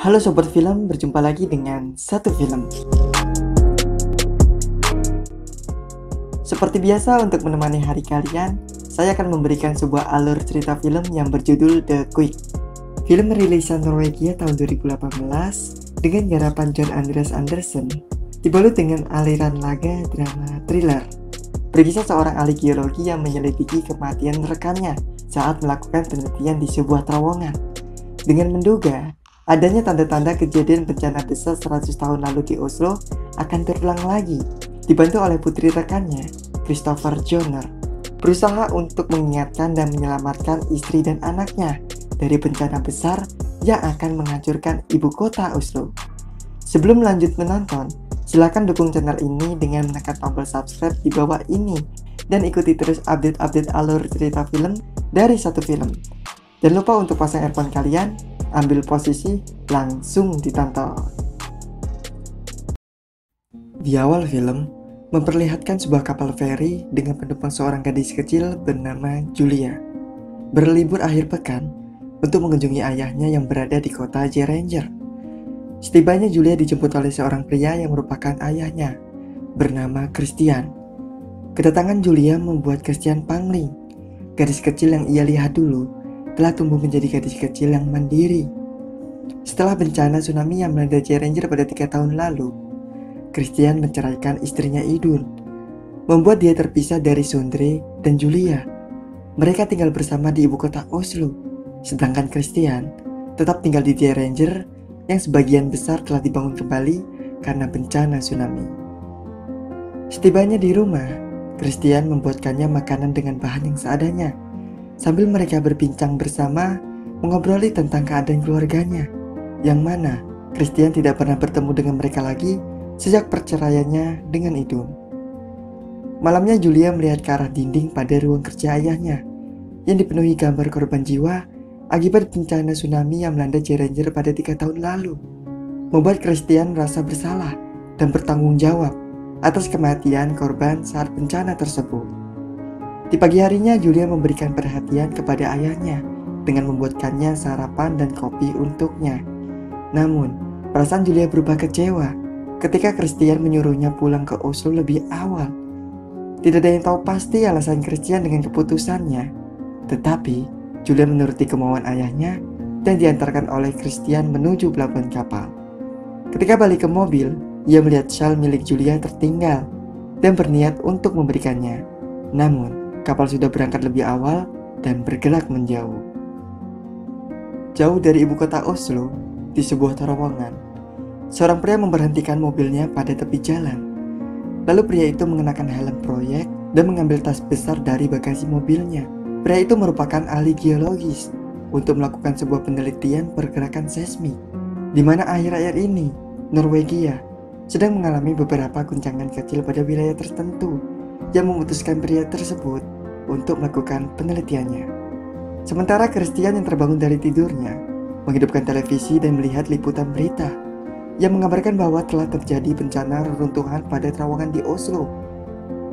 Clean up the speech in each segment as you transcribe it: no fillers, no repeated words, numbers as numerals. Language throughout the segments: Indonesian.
Halo Sobat Film, berjumpa lagi dengan satu film. Seperti biasa untuk menemani hari kalian, saya akan memberikan sebuah alur cerita film yang berjudul The Quick. Film rilisan Norwegia tahun 2018 dengan garapan John Andreas Andersen, dibalut dengan aliran laga drama thriller. Berkisah seorang ahli geologi yang menyelidiki kematian rekannya saat melakukan penelitian di sebuah terowongan. Dengan menduga adanya tanda-tanda kejadian bencana besar 100 tahun lalu di Oslo akan terulang lagi, dibantu oleh putri rekannya, Christopher Joner, berusaha untuk mengingatkan dan menyelamatkan istri dan anaknya dari bencana besar yang akan menghancurkan ibu kota Oslo. Sebelum lanjut menonton, silakan dukung channel ini dengan menekan tombol subscribe di bawah ini dan ikuti terus update-update alur cerita film dari satu film. Jangan lupa untuk pasang earphone kalian, ambil posisi, langsung ditonton. Di awal film, memperlihatkan sebuah kapal feri dengan penumpang seorang gadis kecil bernama Julia. Berlibur akhir pekan untuk mengunjungi ayahnya yang berada di kota Geiranger. Setibanya Julia dijemput oleh seorang pria yang merupakan ayahnya, bernama Christian. Kedatangan Julia membuat Christian pangling. Gadis kecil yang ia lihat dulu telah tumbuh menjadi gadis kecil yang mandiri. Setelah bencana tsunami yang melanda Geiranger pada 3 tahun lalu, Christian menceraikan istrinya Idun, membuat dia terpisah dari Sondre dan Julia. Mereka tinggal bersama di ibu kota Oslo, sedangkan Christian tetap tinggal di Geiranger yang sebagian besar telah dibangun kembali karena bencana tsunami. Setibanya di rumah, Christian membuatkannya makanan dengan bahan yang seadanya. Sambil mereka berbincang bersama, mengobroli tentang keadaan keluarganya, yang mana Christian tidak pernah bertemu dengan mereka lagi sejak perceraiannya dengan Idun. Malamnya Julia melihat ke arah dinding pada ruang kerja ayahnya, yang dipenuhi gambar korban jiwa akibat bencana tsunami yang melanda Geiranger pada 3 tahun lalu, membuat Christian merasa bersalah dan bertanggung jawab atas kematian korban saat bencana tersebut. Di pagi harinya, Julia memberikan perhatian kepada ayahnya dengan membuatkannya sarapan dan kopi untuknya. Namun, perasaan Julia berubah kecewa ketika Christian menyuruhnya pulang ke Oslo lebih awal. Tidak ada yang tahu pasti alasan Christian dengan keputusannya, tetapi Julia menuruti kemauan ayahnya dan diantarkan oleh Christian menuju pelabuhan kapal. Ketika balik ke mobil, ia melihat shawl milik Julia tertinggal dan berniat untuk memberikannya. Namun, kapal sudah berangkat lebih awal dan bergerak menjauh. Jauh dari ibu kota Oslo, di sebuah terowongan, seorang pria memberhentikan mobilnya pada tepi jalan. Lalu pria itu mengenakan helm proyek dan mengambil tas besar dari bagasi mobilnya. Pria itu merupakan ahli geologis untuk melakukan sebuah penelitian pergerakan seismik, di mana akhir-akhir ini Norwegia sedang mengalami beberapa guncangan kecil pada wilayah tertentu yang memutuskan pria tersebut untuk melakukan penelitiannya. Sementara Christian yang terbangun dari tidurnya menghidupkan televisi dan melihat liputan berita yang mengabarkan bahwa telah terjadi bencana reruntuhan pada terowongan di Oslo,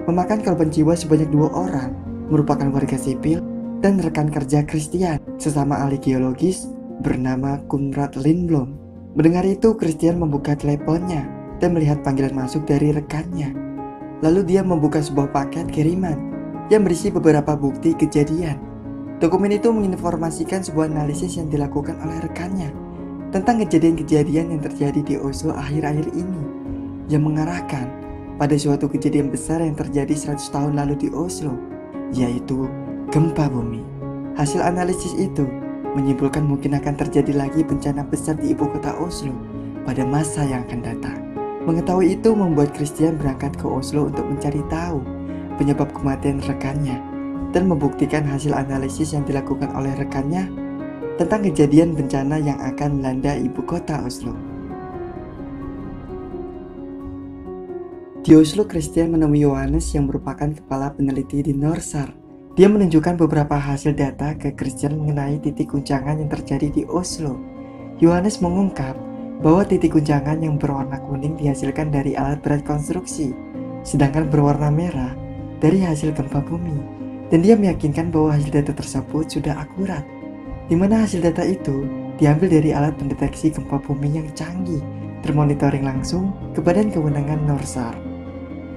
memakan korban jiwa sebanyak 2 orang, merupakan warga sipil dan rekan kerja Christian, sesama ahli geologis bernama Konrad Lindblom. Mendengar itu, Christian membuka teleponnya dan melihat panggilan masuk dari rekannya. Lalu dia membuka sebuah paket kiriman yang berisi beberapa bukti kejadian. Dokumen itu menginformasikan sebuah analisis yang dilakukan oleh rekannya tentang kejadian-kejadian yang terjadi di Oslo akhir-akhir ini, yang mengarahkan pada suatu kejadian besar yang terjadi 100 tahun lalu di Oslo, yaitu gempa bumi. Hasil analisis itu menyimpulkan mungkin akan terjadi lagi bencana besar di ibu kota Oslo pada masa yang akan datang. Mengetahui itu membuat Christian berangkat ke Oslo untuk mencari tahu penyebab kematian rekannya dan membuktikan hasil analisis yang dilakukan oleh rekannya tentang kejadian bencana yang akan melanda ibu kota Oslo. Di Oslo, Christian menemui Johannes yang merupakan kepala peneliti di Norsar. Dia menunjukkan beberapa hasil data ke Christian mengenai titik guncangan yang terjadi di Oslo. Johannes mengungkap bahwa titik guncangan yang berwarna kuning dihasilkan dari alat berat konstruksi, sedangkan berwarna merah dari hasil gempa bumi. Dan dia meyakinkan bahwa hasil data tersebut sudah akurat, di mana hasil data itu diambil dari alat pendeteksi gempa bumi yang canggih, termonitoring langsung ke Badan Kewenangan NORSAR.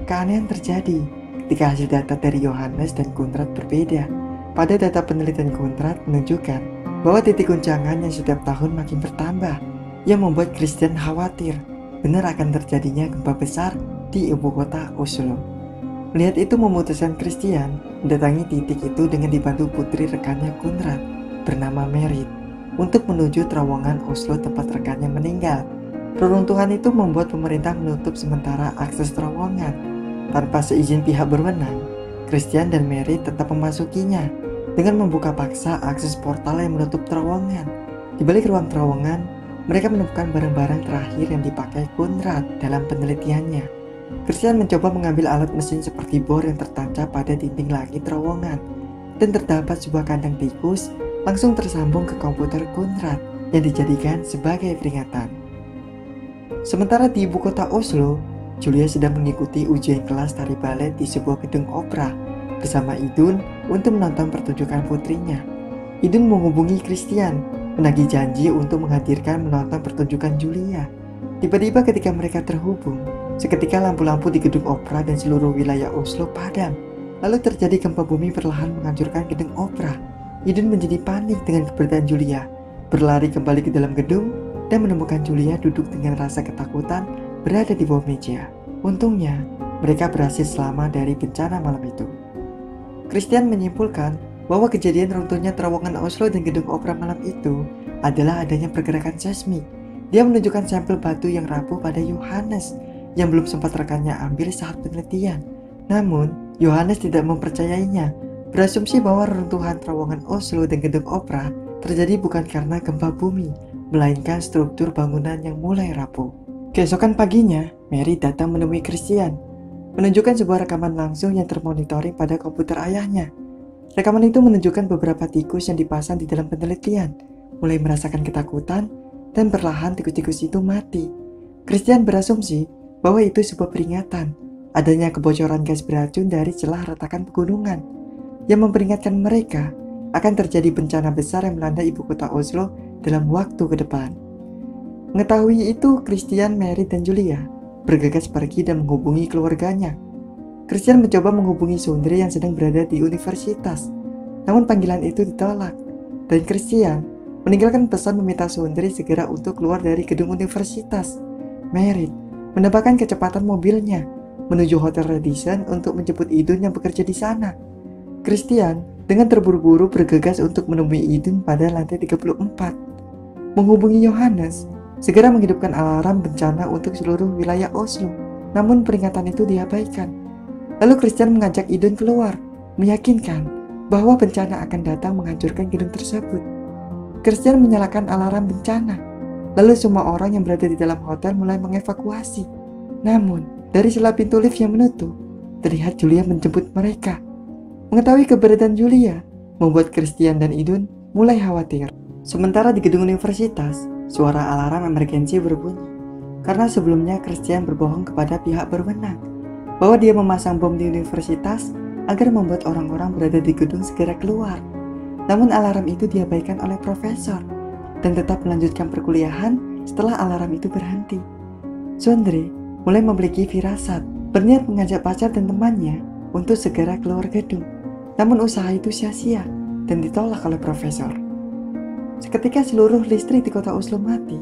Keanehan terjadi ketika hasil data dari Yohanes dan Konrad berbeda. Pada data penelitian Konrad menunjukkan bahwa titik guncangan yang setiap tahun makin bertambah, yang membuat Christian khawatir benar akan terjadinya gempa besar di ibu kota Oslo. Melihat itu memutuskan Christian mendatangi titik itu dengan dibantu putri rekannya Konrad bernama Merit untuk menuju terowongan Oslo tempat rekannya meninggal. Reruntuhan itu membuat pemerintah menutup sementara akses terowongan. Tanpa seizin pihak berwenang, Christian dan Merit tetap memasukinya dengan membuka paksa akses portal yang menutup terowongan. Di balik ruang terowongan, mereka menemukan barang-barang terakhir yang dipakai Konrad dalam penelitiannya. Christian mencoba mengambil alat mesin seperti bor yang tertancap pada dinding langit terowongan, dan terdapat sebuah kandang tikus langsung tersambung ke komputer Konrad yang dijadikan sebagai peringatan. Sementara di ibu kota Oslo, Julia sedang mengikuti ujian kelas tari balet di sebuah gedung opera bersama Idun untuk menonton pertunjukan putrinya. Idun menghubungi Christian, menagih janji untuk menghadirkan menonton pertunjukan Julia. Tiba-tiba ketika mereka terhubung, seketika lampu-lampu di gedung opera dan seluruh wilayah Oslo padam. Lalu terjadi gempa bumi perlahan menghancurkan gedung opera. Idun menjadi panik dengan keberadaan Julia, berlari kembali ke dalam gedung dan menemukan Julia duduk dengan rasa ketakutan berada di bawah meja. Untungnya, mereka berhasil selamat dari bencana malam itu. Christian menyimpulkan bahwa kejadian runtuhnya terowongan Oslo dan gedung opera malam itu adalah adanya pergerakan seismik. Dia menunjukkan sampel batu yang rapuh pada Yohanes yang belum sempat rekannya ambil saat penelitian. Namun, Yohanes tidak mempercayainya, berasumsi bahwa reruntuhan terowongan Oslo dan gedung opera terjadi bukan karena gempa bumi, melainkan struktur bangunan yang mulai rapuh. Keesokan paginya, Mary datang menemui Christian, menunjukkan sebuah rekaman langsung yang termonitoring pada komputer ayahnya. Rekaman itu menunjukkan beberapa tikus yang dipasang di dalam penelitian, mulai merasakan ketakutan, dan perlahan tikus-tikus itu mati. Christian berasumsi bahwa itu sebuah peringatan adanya kebocoran gas beracun dari celah retakan pegunungan yang memperingatkan mereka akan terjadi bencana besar yang melanda ibu kota Oslo dalam waktu ke depan. Mengetahui itu, Christian, Mary, dan Julia bergegas pergi dan menghubungi keluarganya. Christian mencoba menghubungi Sondre yang sedang berada di universitas, namun panggilan itu ditolak, dan Christian meninggalkan pesan meminta Sondre segera untuk keluar dari gedung universitas. Merit menambahkan kecepatan mobilnya menuju Hotel Radisson untuk menjemput Idun yang bekerja di sana. Christian dengan terburu-buru bergegas untuk menemui Idun pada lantai 34. Menghubungi Yohanes, segera menghidupkan alarm bencana untuk seluruh wilayah Oslo. Namun peringatan itu diabaikan. Lalu Christian mengajak Idun keluar, meyakinkan bahwa bencana akan datang menghancurkan gedung tersebut. Christian menyalakan alarm bencana. Lalu semua orang yang berada di dalam hotel mulai mengevakuasi. Namun, dari celah pintu lift yang menutup, terlihat Julia menjemput mereka. Mengetahui keberadaan Julia membuat Christian dan Idun mulai khawatir. Sementara di gedung universitas, suara alarm emergensi berbunyi. Karena sebelumnya Christian berbohong kepada pihak berwenang bahwa dia memasang bom di universitas agar membuat orang-orang berada di gedung segera keluar. Namun alarm itu diabaikan oleh profesor dan tetap melanjutkan perkuliahan setelah alarm itu berhenti. Sondre mulai memiliki firasat, berniat mengajak pacar dan temannya untuk segera keluar gedung. Namun usaha itu sia-sia dan ditolak oleh profesor. Seketika seluruh listrik di kota Oslo mati.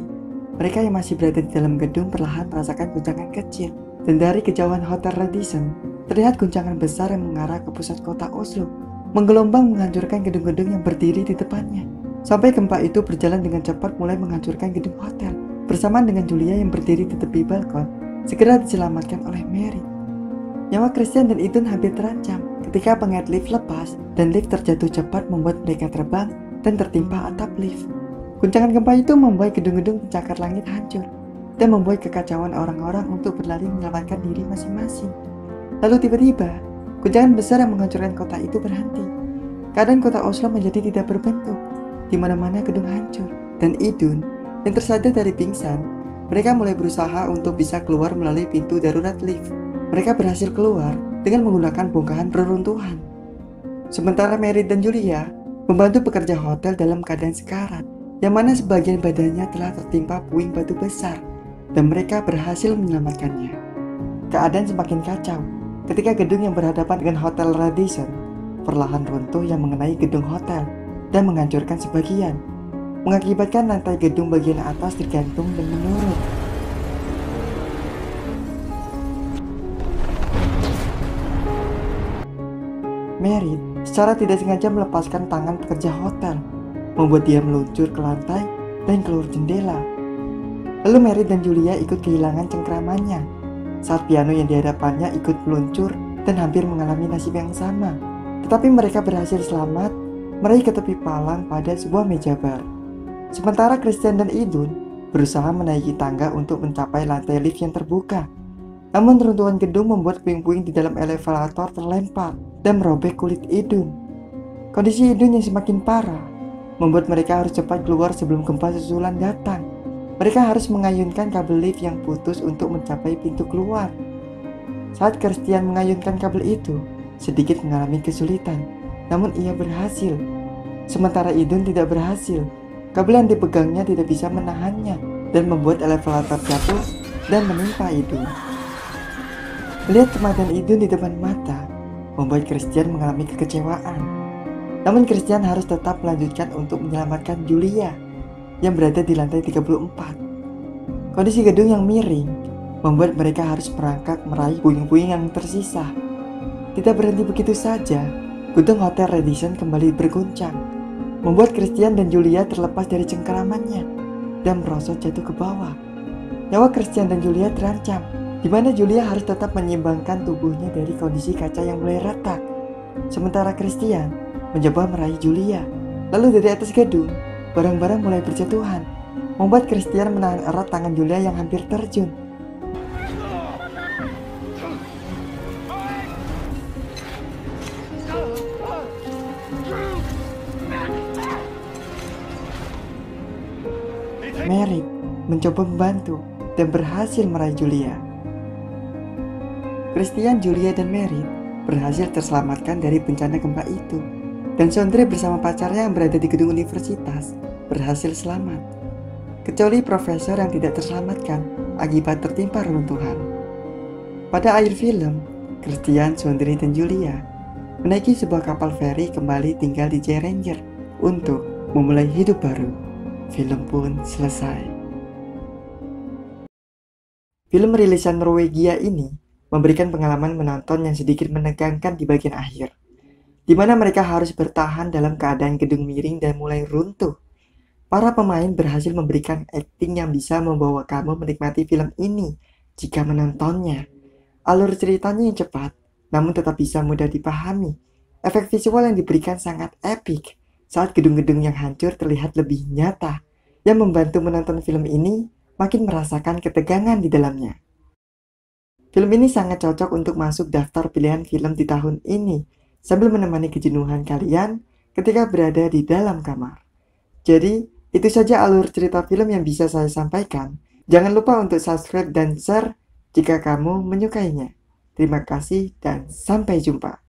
Mereka yang masih berada di dalam gedung perlahan merasakan guncangan kecil. Dan dari kejauhan Hotel Radisson, terlihat guncangan besar yang mengarah ke pusat kota Oslo, menggelombang menghancurkan gedung-gedung yang berdiri di depannya. Sampai gempa itu berjalan dengan cepat mulai menghancurkan gedung hotel. Bersamaan dengan Julia yang berdiri di tepi balkon, segera diselamatkan oleh Mary. Nyawa Christian dan Idun hampir terancam ketika penget lift lepas dan lift terjatuh cepat membuat mereka terbang dan tertimpa atap lift. Guncangan gempa itu membuat gedung-gedung pencakar langit hancur dan membuat kekacauan orang-orang untuk berlari menyelamatkan diri masing-masing. Lalu tiba-tiba, guncangan besar yang menghancurkan kota itu berhenti. Keadaan kota Oslo menjadi tidak berbentuk, di mana-mana gedung hancur. Dan Idun yang tersadar dari pingsan, mereka mulai berusaha untuk bisa keluar melalui pintu darurat lift. Mereka berhasil keluar dengan menggunakan bongkahan reruntuhan. Sementara Mary dan Julia membantu pekerja hotel dalam keadaan sekarat. yang mana sebagian badannya telah tertimpa puing batu besar, dan mereka berhasil menyelamatkannya. Keadaan semakin kacau ketika gedung yang berhadapan dengan Hotel Radisson perlahan runtuh yang mengenai gedung hotel dan menghancurkan sebagian, mengakibatkan lantai gedung bagian atas tergantung dan menurun. Merit secara tidak sengaja melepaskan tangan pekerja hotel, membuat dia meluncur ke lantai dan keluar jendela. Lalu Merit dan Julia ikut kehilangan cengkramannya saat piano yang dihadapannya ikut meluncur dan hampir mengalami nasib yang sama. Tetapi mereka berhasil selamat meraih ke tepi palang pada sebuah meja bar. Sementara Christian dan Idun berusaha menaiki tangga untuk mencapai lantai lift yang terbuka. Namun runtuhan gedung membuat puing-puing di dalam elevator terlempar dan merobek kulit Idun. Kondisi Idun yang semakin parah membuat mereka harus cepat keluar sebelum gempa susulan datang. Mereka harus mengayunkan kabel lift yang putus untuk mencapai pintu keluar. Saat Christian mengayunkan kabel itu, sedikit mengalami kesulitan, namun ia berhasil. Sementara Idun tidak berhasil. Kabel yang dipegangnya tidak bisa menahannya dan membuat elevator jatuh dan menimpa Idun. Melihat kematian Idun di depan mata membuat Christian mengalami kekecewaan. Namun Christian harus tetap melanjutkan untuk menyelamatkan Julia yang berada di lantai 34. Kondisi gedung yang miring membuat mereka harus merangkak meraih puing-puing yang tersisa. Tidak berhenti begitu saja, gedung Hotel Radisson kembali berguncang, membuat Christian dan Julia terlepas dari cengkeramannya dan merosot jatuh ke bawah. Nyawa Christian dan Julia terancam, di mana Julia harus tetap menyeimbangkan tubuhnya dari kondisi kaca yang mulai retak. Sementara Christian mencoba meraih Julia. Lalu dari atas gedung, barang-barang mulai berjatuhan, membuat Christian menahan erat tangan Julia yang hampir terjun. Merit mencoba membantu dan berhasil meraih Julia. Christian, Julia, dan Merit berhasil terselamatkan dari bencana gempa itu, dan Sondre bersama pacarnya yang berada di gedung universitas berhasil selamat, kecuali profesor yang tidak terselamatkan akibat tertimpa reruntuhan. Pada akhir film, Christian, Sondre, dan Julia menaiki sebuah kapal feri kembali tinggal di Jaya Ranger untuk memulai hidup baru. Film pun selesai. Film rilisan Norwegia ini memberikan pengalaman menonton yang sedikit menegangkan di bagian akhir, di mana mereka harus bertahan dalam keadaan gedung miring dan mulai runtuh. Para pemain berhasil memberikan akting yang bisa membawa kamu menikmati film ini jika menontonnya. Alur ceritanya yang cepat, namun tetap bisa mudah dipahami. Efek visual yang diberikan sangat epik saat gedung-gedung yang hancur terlihat lebih nyata, yang membantu menonton film ini makin merasakan ketegangan di dalamnya. Film ini sangat cocok untuk masuk daftar pilihan film di tahun ini, sambil menemani kejenuhan kalian ketika berada di dalam kamar. Jadi, itu saja alur cerita film yang bisa saya sampaikan. Jangan lupa untuk subscribe dan share jika kamu menyukainya. Terima kasih dan sampai jumpa.